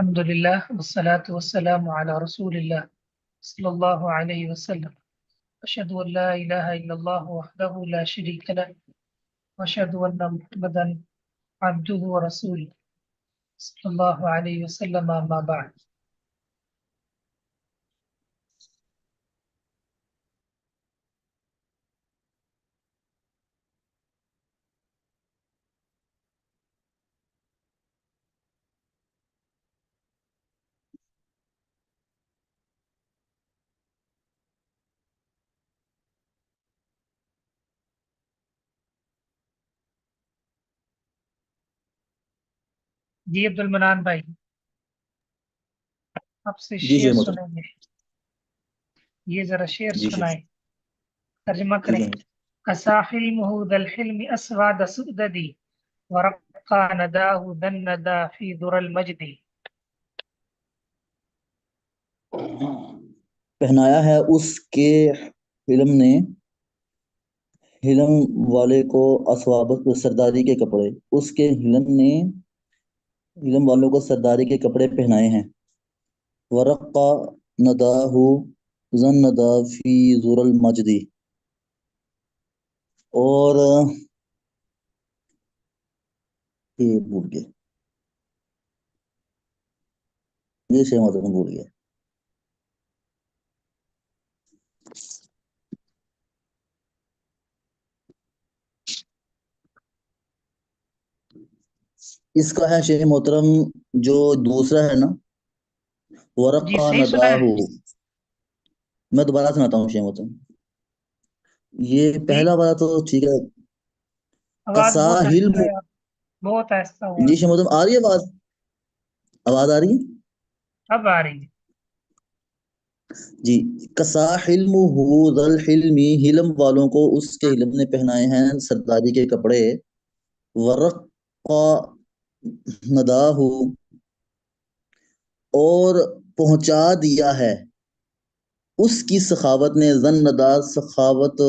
अल्हम्दुलिल्लाह वस्सलातु वस्सलामु अला रसूलिल्लाह सल्लल्लाहु अलैहि वसल्लम। अशहदु अन ला इलाहा इल्लल्लाह वहदहु ला शरीका लह व अशहदु अन्ना मुहम्मदन अब्दुहु व रसूलुहु सल्लल्लाहु अलैहि वसल्लम। अम्मा बाद। जी अब्दुल मनान भाई, आपसे जी जी शेर मोहतरम। सुनेंगे। ये जरा शेर जी शेर। सुनाए, तर्जुमा जी करें। जी मोहतरम। कसाहिल मुहुदल हिल्मी अस्वाद सुददी वरक्का नदाहु दन नदा फी दुरल मजदी। पहनाया है उसके हिलम ने हिलम वाले को अस्वाबक सरदारी के कपड़े। उसके हिलम ने हिलम वालों को सरदारी के कपड़े पहनाए हैं। वरक्का नदाहु जन नदा फी जुरल मजदी। और ये भूल गए, ये शेर मोहतरम भूल गए। इसका है शेर मोहतरम, जो दूसरा है ना, जी वरक्का सही सुना है। नदाहु। मैं दोबारा सुनाता हूँ शेर मोहतरम। ये जी, पहला वाला तो ठीक है। आवाज बहुत कसाहिल आहिस्ता है, बहुत आहिस्ता जी आवाज। शेर मोहतरम, आ रही है आवाज? आवाज आ रही है? अब आ रही है। जी। कसाहिल मुहूदल हिल्मी, हिलम वालों को उसके हिलम ने पहनाए हैं सरदारी के कपड़े। वरक्का नदाहु, और पहुंचा दिया है उसकी सखावत ने, जन नदा सखावत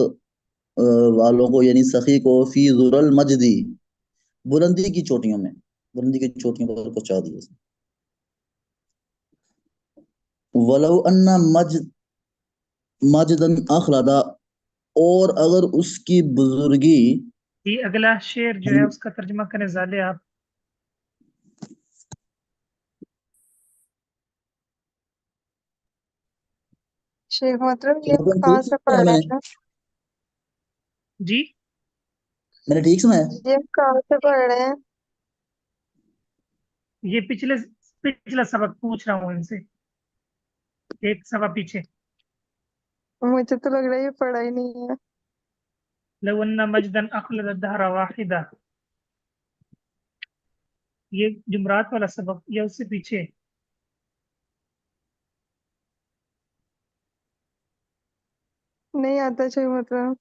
वालों को यानी सखी को, फी जुरल मजदी, बुलंदी की चोटियों में, बुलंदी की चोटियों पर पहुंचा दिया उसने। वलव अन्ना मजदन अखलदा, और अगर उसकी बुजुर्गी। ये अगला शेर जो है उसका तर्जुमा करें ज़ाले आप। शेख मतलब ये मतलब कहाँ ठीक से सुना पढ़ है रहे मैंने? हैं? जी, मैंने ठीक सुना है? ये कहाँ से पढ़ रहे हैं? ये पिछले पिछला सबक पूछ रहा हूँ इनसे, एक सबक पीछे। मुझे तो लग रहा है ये पढ़ा ही नहीं है। लव अन्ना मजदन अखलद दहरा वाहिदा, ये जुमरात वाला सबक या उससे पीछे। नहीं आता शेख मतलब।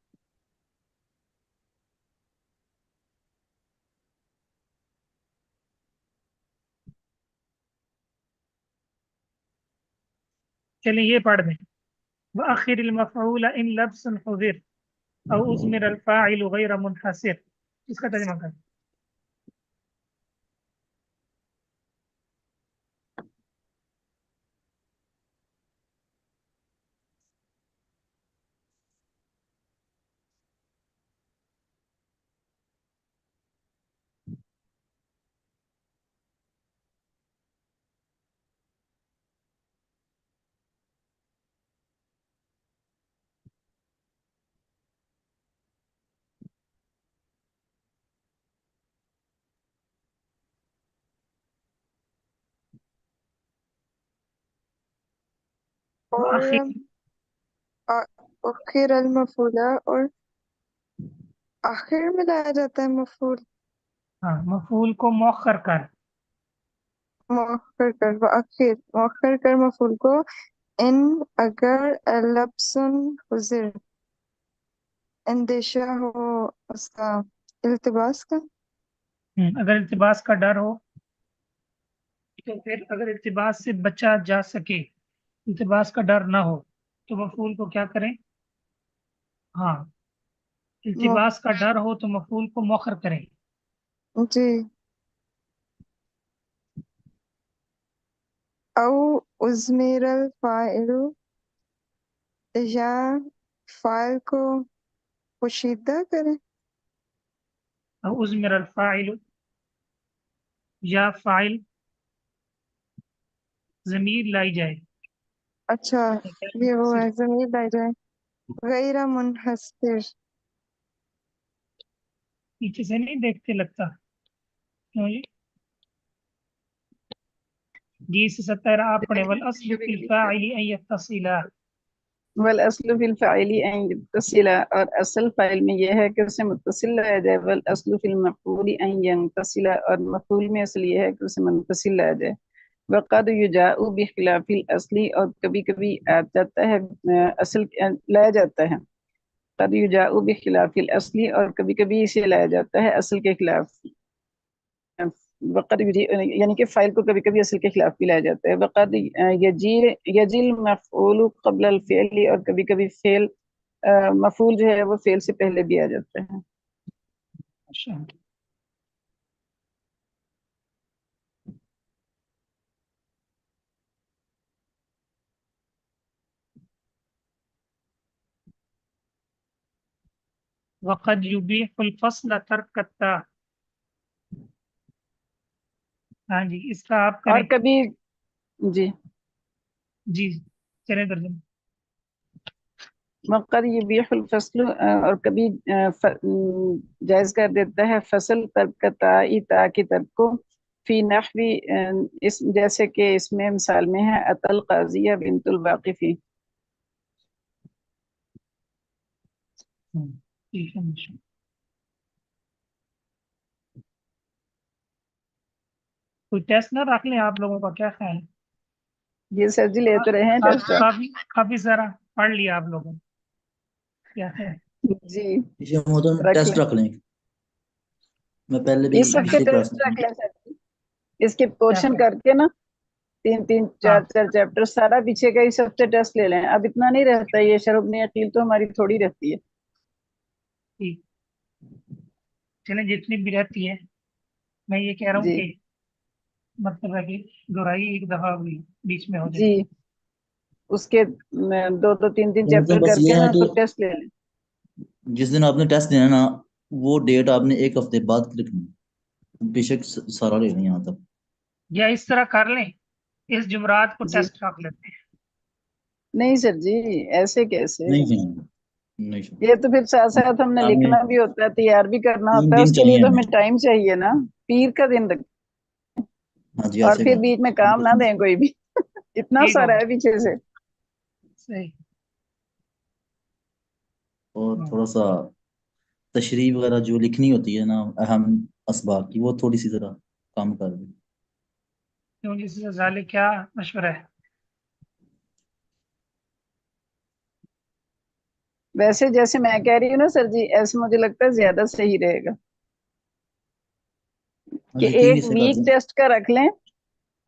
चलिए ये पढ़ दें। व आखिर मफऊल इन लब्सन हुज़िर औ उज़मिर अल फ़ाइल गैर मुनहसिर। इसका तर्जुमा करें। व और आखिर, आखिर अल मफूला, और आखिर में लाया जाता है मफूल। हाँ, मफूल को मौखर कर। मौखर कर, आखिर मौखर कर मफूल को। इन अगर लप्सन हुजिर, अंदेशा हो उसका, इल्तिबास का। अगर इल्तिबास का डर हो, तो फिर अगर इल्तिबास से बचा जा सके, इल्तिबास का डर ना हो, तो मफूल को क्या करें। हाँ, मौ- इल्तिबास का डर हो तो मफूल को मौखर करें। जी। औ उज़्मिरल फ़ाइलु, या फ़ाइल को पोशीदा करें। उज़्मिर अल फ़ाइल, या फ़ाइल ज़मीर लाई जाए। अच्छा, ये वो है, ज़मीर लाई जाए। गैर मुनहस्सिर, पीछे से नहीं देखते लगता क्यों जी से 17 आपने वल अस्लु फिल फ़ाइल अन यत्तसिला। वल अस्लु फिल फ़ाइली अन यत्तसिला, और असल फाइल में यह है कि उसे मुत्तसिल लाया जाए। वल अस्लु फिल मफ़ऊली अन यंतसिला, और मफ़ऊल में असल यह है कि उसे मुत्तसिल लाया जाए। वक़द युजाउ बिखिलाफिल असली, और कभी कभी आ जाता है असल लाया जाता है। कद युजाउ बिखिलाफिल असली, और कभी कभी इसे लाया जाता है असल के खिलाफ। वक़द यानी कि फाइल को कभी कभी असल के खिलाफ भी लाया जाता है। वक़द यजिल मफ़ऊलु क़ब्ल अल फ़िअल, और कभी कभी फेल मफ़ऊल जो है वो फेल से पहले भी आ जाता है। अच्छा, वक़द युबीहुल फ़स्ल तर्कता। हाँ जी, इसका आप और करें। कभी जी, जी, चलें तर्जुमा। वक़द युबीहुल फ़स्ल, और कभी जायज़ कर देता है फसल तर्कताई ता की तर्क को। फी नहवी, इस जैसे कि इसमें मिसाल में है अतल काजिया बिनतुल वाक़िफ़ी। ठीक है, माशाअल्लाह। कोई टेस्ट ना रख लें आप लोगों का, क्या ख्याल है? ये सर जी ले तो रहे हैं टेस्ट आप। काफी काफी सारा पढ़ लिया आप लोगों ने, क्या है? जी, इसे मोहतरम रख टेस्ट लें। रख लें। मैं पहले भी इस सबके पिछली क्लास टेस्ट रख में लें सर जी। इसके क्या पोर्शन है? करके ना, तीन तीन चार हाँ, चार चैप्टर सारा पीछे का ही सबसे टेस्ट ले लें। अब इतना नहीं रहता, ये शरबनी अकील तो हमारी थोड़ी रहती है। ठीक। चलें, जितनी भी रहती है, मैं ये कह रहा हूँ जी कि मतलब है कि दोहराई एक दफा हुई बीच में हो जाए। जी, उसके दो दो तीन तीन तो चैप्टर मतलब बस करके ये है ना कि फिर टेस्ट ले लें। जिस दिन आपने टेस्ट देना ना, वो डेट आपने एक हफ्ते बाद लिखनी है। बेशक सारा लेना है यहाँ तक। या इस तरह कर लें, इस जुमरात को जी टेस्ट रख लेते हैं। नहीं सर जी, ऐसे कैसे? नहीं नहीं नहीं सर। ये तो फिर साथ साथ हमने हमें लिखना भी होता है, तैयार भी करना तीन होता है, दिन उसके लिए चाहिए तो हमें। हमें टाइम चाहिए ना। पीर का दिन रख, हाँ जी, और ऐसे फिर कर बीच में काम ना दें कोई भी। इतना ठीक सारा होगा, है पीछे से। सही। और हाँ, थोड़ा सा तशरीह वगैरह जो लिखनी होती है ना, अहम असबाब की, वो थोड़ी सी जरा कम कर दें। क्यों जिससे जाले क्या मशवरा है? वैसे जैसे मैं कह रही हूँ ना सर जी, ऐसे मुझे लगता है ज्यादा सही रहेगा हाँ कि जी, तीन एक हिस्से कर वीक दें। टेस्ट का रख लें।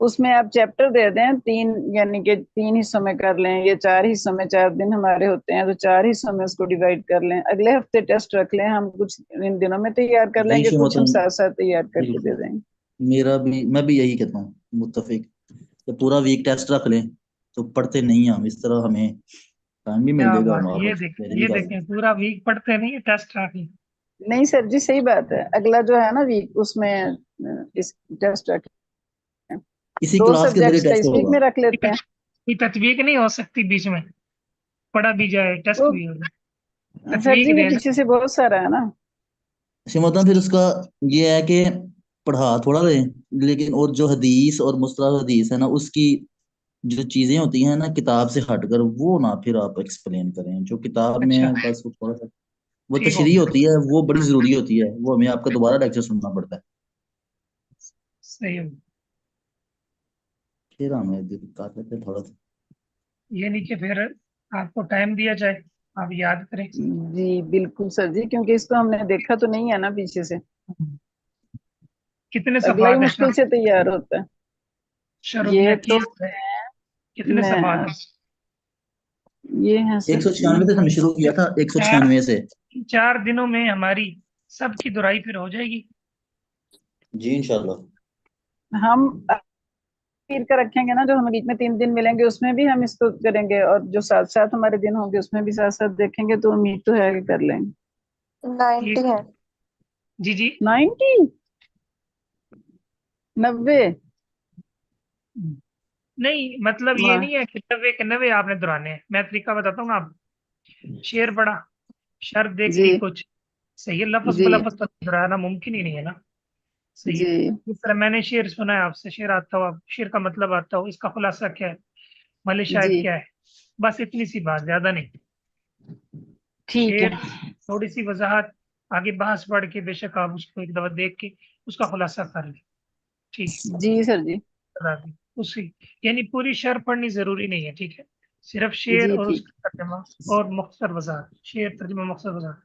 उसमें आप चैप्टर दे दें तीन, यानी कि तीन हिस्सों में कर लें, ये चार हिस्सों में, 4 दिन हमारे होते हैं तो 4 हिस्सों में उसको डिवाइड कर लें। अगले हफ्ते टेस्ट रख लें, हम कुछ इन दिनों में तैयार कर यही लेंगे, से कुछ हम मतलब साथ साथ तैयार करके दे बिल्कुल देंगे। मैं भी यही कहता हूँ, मुत्तफिक। तो पूरा वीक टेस्ट रख लें तो पढ़ते नहीं हैं हम, इस तरह हमें टाइम भी मिल क्या जाएगा, बात, हम ये आपस में देखें, शेयर भी ये कर लेंगे। देखें, पूरा वीक पढ़ते नहीं, टेस्ट रख लें। नहीं सर जी, सही बात है। अगला जो है ना वीक, उसमें इस टेस्ट रख लें। इसी दो क्लास के जरिए सब्जेक्ट्स का टेस्ट इस वीक होगा। में रख लेते हैं। कोई तत्वीक नहीं हो सकती बीच में, पढ़ा भी जाए टेस्ट वो भी हो जाए, सर जी तत्वीक वो दे पीछे से बहुत सारा है ना। अच्छा, मतलब फिर उसका ये है कि पढ़ा थोड़ा रहे, लेकिन और जो हदीस और मुस्तलह हदीस है ना, उसकी जो चीजें होती हैं ना किताब से हटकर, वो ना फिर आप एक्सप्लेन करें जो किताब में अच्छा, है, बस वो थोड़ा सा वो ठीक हो तशरीह गया, होती है, वो बड़ी जरूरी होती है, वो हमें आपका दोबारा लेक्चर सुनना पड़ता है। सही हो गया। फिर हमें दिक्कत लेते हैं थोड़ा सा। ये नहीं कि फिर आपको टाइम दिया जाए, आप याद करें। जी बिल्कुल सर जी, क्योंकि इसको हमने देखा तो नहीं है ना पीछे से। कितने अगला ही सफात है मुश्किल से तैयार होता है। शरुब ये तो नकील है? कितने सफात मैं है? ये है सर 196 से जी। हमने शुरू किया था, चार 196 से। 4 दिनों में हमारी सबकी दुराई फिर हो जाएगी। जी इंशाल्लाह। हम पीर का रखेंगे ना, जो हमें बीच में 3 दिन मिलेंगे उसमें भी हम इसको करेंगे, और जो साथ साथ हमारे दिन होंगे उसमें भी साथ साथ देखेंगे, तो उम्मीद तो है कि कर लेंगे। 90 ठीक। है। जी जी। 90, 90। नहीं मतलब ये नहीं है कि नब्बे के नब्बे आपने दोहराने हैं। मैं तरीका बताता हूँ ना आप। शेर पढ़ा, शर्त देख जी ली कुछ, सही है, लफ्ज जी बलफ्ज तो दोहराना मुमकिन ही नहीं है ना। सही है। जी जिस तरह मैंने शेर सुना है आपसे, शेर आता हो, आप शेर का मतलब आता हो, इसका खुलासा क्या है, भले शायद जी। क्या है, बस इतनी सी बात, ज्यादा नहीं। ठीक शेर, है। थोड़ी सी वजाहत, आगे बहस पढ़ के बेशक आप उसको एक दफा देख के उसका खुलासा कर लें। ठीक है। जी सर जी। बता दें उसी, यानी पूरी शर पढ़नी जरूरी नहीं है, ठीक है। सिर्फ शेर जी और ठीक। उसका तर्जमा और मुख्तसर वजाहत, शेर तर्जमा मुख्तसर वजाहत,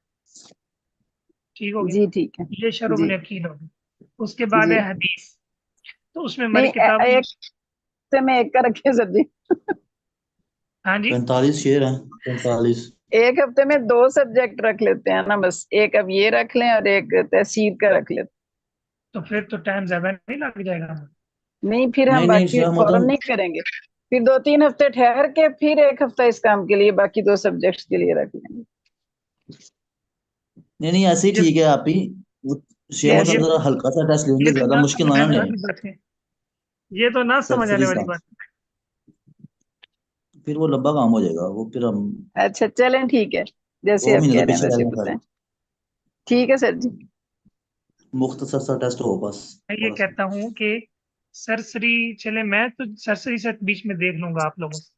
ठीक हो गया। जी ठीक है। ये शरुब जी यकीन होगी। उसके बाद जी। है हदीस। तो उसमें हमारी नहीं, किताब की, एक से में एक का रखे सर जी। हाँ जी। 45 शेर हैं, 45। एक हफ्ते में 2 सब्जेक्ट रख लेते हैं ना, बस एक अब ये रख लें और एक तहसीर का रख लेते तो फिर तो टाइम ज्यादा नहीं लग जाएगा हमें। हैं। नहीं, फिर हम नहीं नहीं बाकी शाह फौरन मोहतरम, नहीं करेंगे, फिर 2-3 हफ्ते ठहर के फिर एक हफ्ता इस काम के लिए, बाकी 2 सब्जेक्ट्स के लिए रख लेंगे। नहीं नहीं ऐसे ही ये ठीक है आप ही। वो शाह ये मोहतरम ये जरा हल्का सा टेस्ट ये लेंगे, तो ज्यादा ना मुश्किल समझ ना आने लें। वाली बात है। ये तो ना समझ आने सरसरी वाली सा, बात है। फिर वो लंबा काम हो जाएगा, वो फिर हम अच्छा चलें, ठीक है, जैसे आप 2 महीने कह तो रहे हैं पीछे रह वैसे जाएंगे। बताएं। ठीक है सर जी। मुख्तसर सा टेस्ट हो बस, मैं ये थोड़ा सा। कहता हूँ कि सरसरी चले, मैं तो सरसरी से बीच में देख लूंगा आप लोगों से,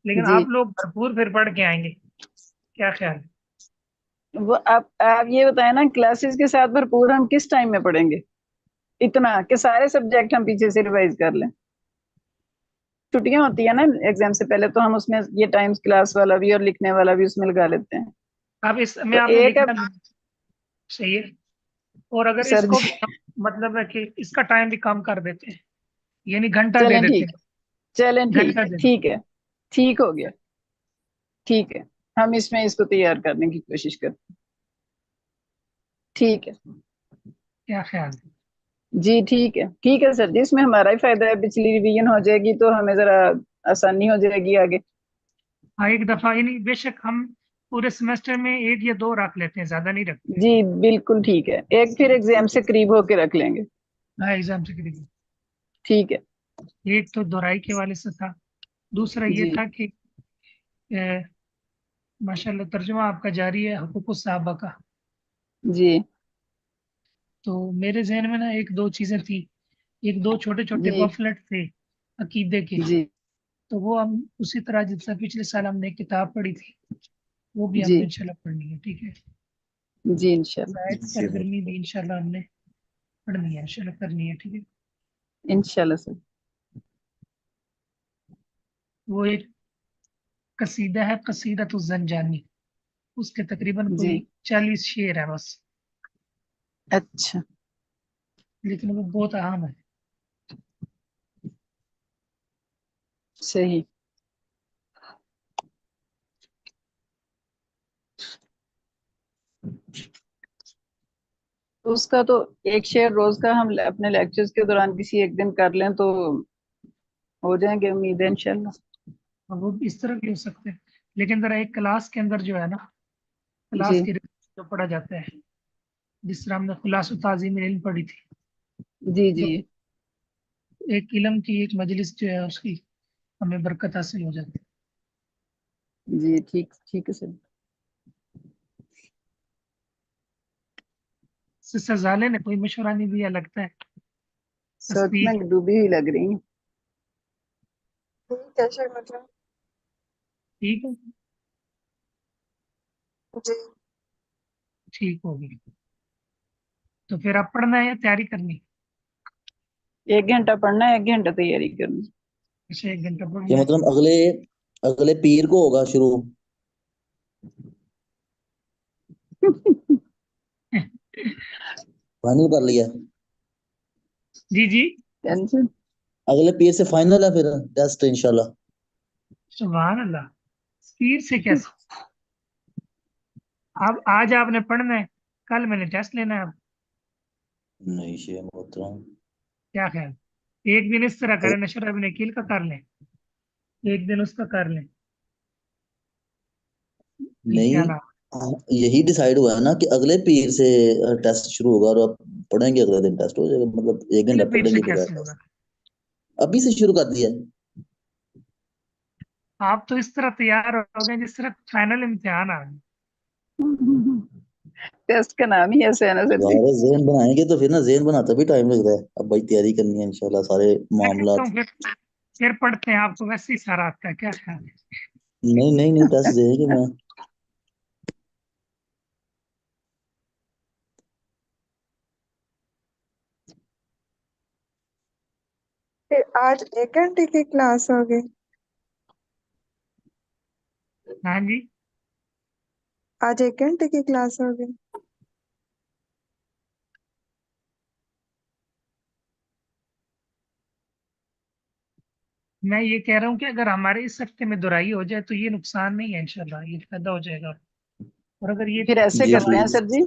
लेकिन जी, आप लोग भरपूर फिर पढ़ के आएंगे, क्या ख्याल है? वो आप ये बताएं ना, क्लासेस के साथ भरपूर हम किस टाइम में पढ़ेंगे, इतना कि सारे सब्जेक्ट हम पीछे से रिवाइज कर लें। छुट्टियां होती है ना एग्जाम से पहले, तो हम उसमें ये टाइम्स क्लास वाला भी और लिखने वाला भी उसमें लगा लेते हैं। आप इस में तो आपने एक अब, लिखना भी सही है। और अगर सर इसको भी जी मतलब है कि इसका टाइम भी कम कर देते हैं, यानी घंटा दे चलें देते ठीक हैं, है, चलें ठीक घंटा है, दे देते ठीक है, ठीक हो गया, ठीक है, हम इसमें इसको तैयार करने की कोशिश करते हैं। ठीक है क्या ख्याल है? जी, ठीक है सर जी, इसमें हमारा ही फायदा है, पिछली रिवीजन हो जाएगी तो हमें जरा आसानी हो जाएगी आगे। हाँ, एक दफा यानी बेशक हम पूरे सेमेस्टर में एक या दो रख लेते हैं, ज्यादा नहीं रखते। जी बिल्कुल ठीक है, एक फिर एग्जाम से करीब होके रख लेंगे। हाँ, एग्जाम से करेंगे। ठीक है। एक तो दोहराई के वाले से था, दूसरा ये जी था कि माशाल्लाह तर्जुमा आपका जारी है हुकूक सहाबा का। जी तो मेरे जहन में ना एक दो चीजें थी, एक दो छोटे छोटे जी पॉम्फलेट थे अकीदे के। जी तो वो हम उसी तरह जिस पिछले साल हमने एक किताब पढ़ी थी, वो भी जी हमने इंशाल्लाह पढ़नी है, ठीक है। जी इंशाल्लाह। शायद सरगर्मी भी इंशाल्लाह हमने पढ़नी है, इंशाल्लाह करनी है, ठीक है। इंशाल्लाह सर। वो एक कसीदा है, कसीदा तो जंजानी, उसके तकरीबन जी कोई 40 शेर है बस, अच्छा, लेकिन वो बहुत अहम है। सही। तो उसका तो एक शेयर रोज का हम अपने लेक्चर्स के दौरान किसी एक दिन कर लें तो हो जाएंगे, उम्मीद है इंशाल्लाह। और वो इस तरह भी हो सकते हैं, लेकिन जरा एक क्लास के अंदर जो है ना, क्लास जी के जो पढ़ा जाता है, जिस तरह हमने खुलासा ताज़ीम इल्म पढ़ी थी, जी जी तो एक इल्म की एक मजलिस जो है उसकी हमें बरकत हासिल हो जाती है। जी ठीक, ठीक है सर। सिस्टर जाले ने कोई मशवरा नहीं दिया लगता है, सोच तस्वीर। में डूबी हुई लग रही है। कैसे मतलब? ठीक है, जी। ठीक होगी। तो फिर अब पढ़ना है या तैयारी करनी? 1 घंटा पढ़ना है, 1 घंटा तैयारी करनी। अच्छा, 1 घंटा ये पढ़ना है। मतलब अगले अगले पीर को होगा शुरू? फाइनल कर लिया? जी जी। टेंशन। अगले पीर से फाइनल है फिर टेस्ट इंशाल्लाह। सुभान अल्लाह, स्पीड से कैसे? अब आज आपने पढ़ना है, कल मैंने टेस्ट लेना है, अब नहीं शेर मोहतरम, क्या ख्याल? एक दिन इस तरह करें, नशर इब्न अकील का कर लें, एक दिन उसका कर लें, ये क्या नहीं, नाम। यही डिसाइड हुआ है ना कि अगले पीर से टेस्ट शुरू होगा और अब पढ़ेंगे, अगले दिन टेस्ट हो जाएगा, मतलब एक अगले घंटा पीर से पढ़ेंगे बगैर कैसे होगा? टेस्ट। अभी से शुरू कर दिया है। आप तो इस तरह तैयार हो गए जिस तरह फाइनल इम्तिहान आ गए। टेस्ट का नाम ही ऐसे है ना सर जी। दोबारा जहन बनाएंगे तो फिर ना, जहन बनाते भी टाइम लग रहा है, अब भाई तैयारी करनी है इंशाल्लाह सारे मैं कहता मामलात। हूँ फिर पढ़ते हैं, आपको वैसे ही सारा आता है, क्या ख्याल है? नहीं नहीं नहीं, टेस्ट देंगे मैं। फिर आज 1 घंटे की क्लास होगी? हाँ जी। आज 1 घंटे की क्लास होगी? मैं ये कह रहा हूँ कि अगर हमारे इस हफ्ते में दुराई हो जाए तो ये नुकसान नहीं है, इंशाल्लाह ये फायदा हो जाएगा। और अगर ये फिर ऐसे जी करते हैं प्लीज। सर जी,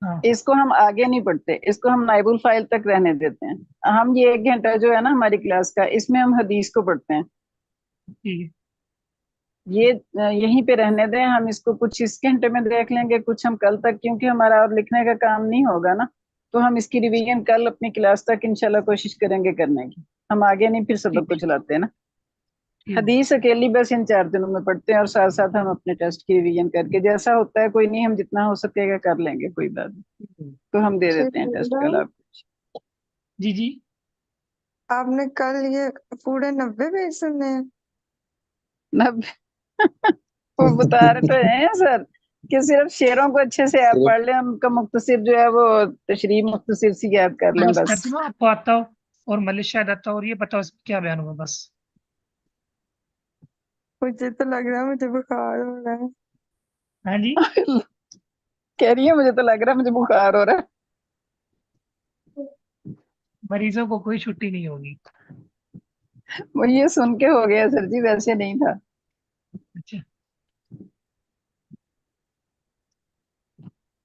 हाँ इसको हम आगे नहीं पढ़ते, इसको हम नाइबुल फाइल तक रहने देते हैं। हम ये 1 घंटा जो है ना हमारी क्लास का, इसमें हम हदीस को पढ़ते हैं। ठीक है। ये यहीं पे रहने दें, हम इसको कुछ इस घंटे में देख लेंगे, कुछ हम कल तक, क्योंकि हमारा और लिखने का काम नहीं होगा ना, तो हम इसकी रिवीजन कल अपनी क्लास तक इंशाल्लाह कोशिश करेंगे करने की। हम आगे नहीं फिर सबक ठीक को है। चलाते हैं ना। ठीक है। हदीस अकेली बस इन 4 दिनों में पढ़ते हैं, और साथ साथ हम अपने टेस्ट की रिवीजन करके, जैसा होता है कोई नहीं, हम जितना हो सकेगा कर लेंगे, कोई बात नहीं। ठीक है। तो हम दे ठीक देते हैं टेस्ट है। कल आपको। जी जी। आपने कल ये पूरे 90 पेज सुनने हैं? नब वो बता रहे तो हैं सर कि सिर्फ शेरों को अच्छे से आप सिर्फ पढ़ लें, उनका मुख्तसर जो है वो तशरीह मुख्तसर सी याद कर लें बस बस। तर्जुमा आपको आता हो और मलिक शायद आता हो, और ये बताओ इसमें क्या बयान हुआ, बस। मुझे तो लग रहा है मुझे बुखार हो रहा है। हाँ जी। कह रही है मुझे तो लग रहा है मुझे बुखार हो रहा है। मरीजों को कोई छुट्टी नहीं होगी। वो ये सुन के हो गया सर जी, वैसे नहीं था। अच्छा,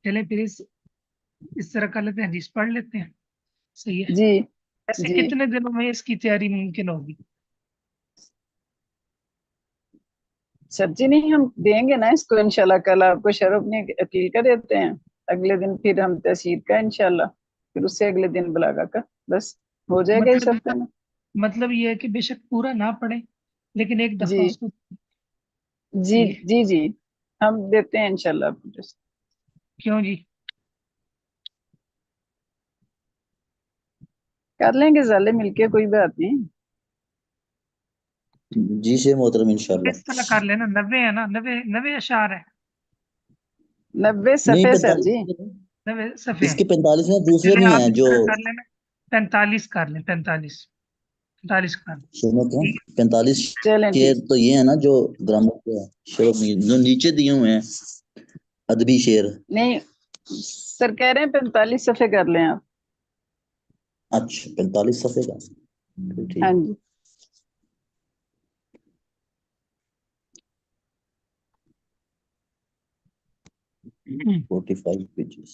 चलें फिर इस तरह कर लेते हैं, हदीस पढ़ लेते हैं। सही है। जी ऐसे जी। कितने दिनों में इसकी तैयारी मुमकिन होगी? सर जी नहीं, हम देंगे ना इसको इंशाल्लाह, कल आपको शरफ ने अकील का देते हैं, अगले दिन फिर हम तहसीर का इंशाल्लाह, फिर उससे अगले दिन बलागा का, बस हो जाएगा इस मतलब हफ्ते में। मतलब ये है कि बेशक पूरा ना पढ़े, लेकिन एक जी दफा उसको। जी सही है। जी जी। हम देते हैं इंशाल्लाह आपको टेस्ट। क्यों जी? कर लेंगे साले मिलके, कोई बात नहीं। जी से मोहतरम इंशाल्लाह। इस तरह कर लेना, 90 है ना, 90 90 अशार है। 90 नहीं, सफ़े सर जी। 45 90 सफ़े हैं। इसके 45 में दूसरे चले भी आप हैं इस जो। तरह कर लेना, 45 कर लें, 45 45 कर लें। सुनो तो, ठीक 45 चलें शेर ठीक। तो ये है ना जो ग्रामर के शेर जो नीचे दिए हुए हैं, अदबी शेर। नहीं सर, कह रहे हैं 45 सफ़े कर लें आप। अच्छा, 45 सफ़े का, तो हाँ ठीक। जी। 45 पेजेस।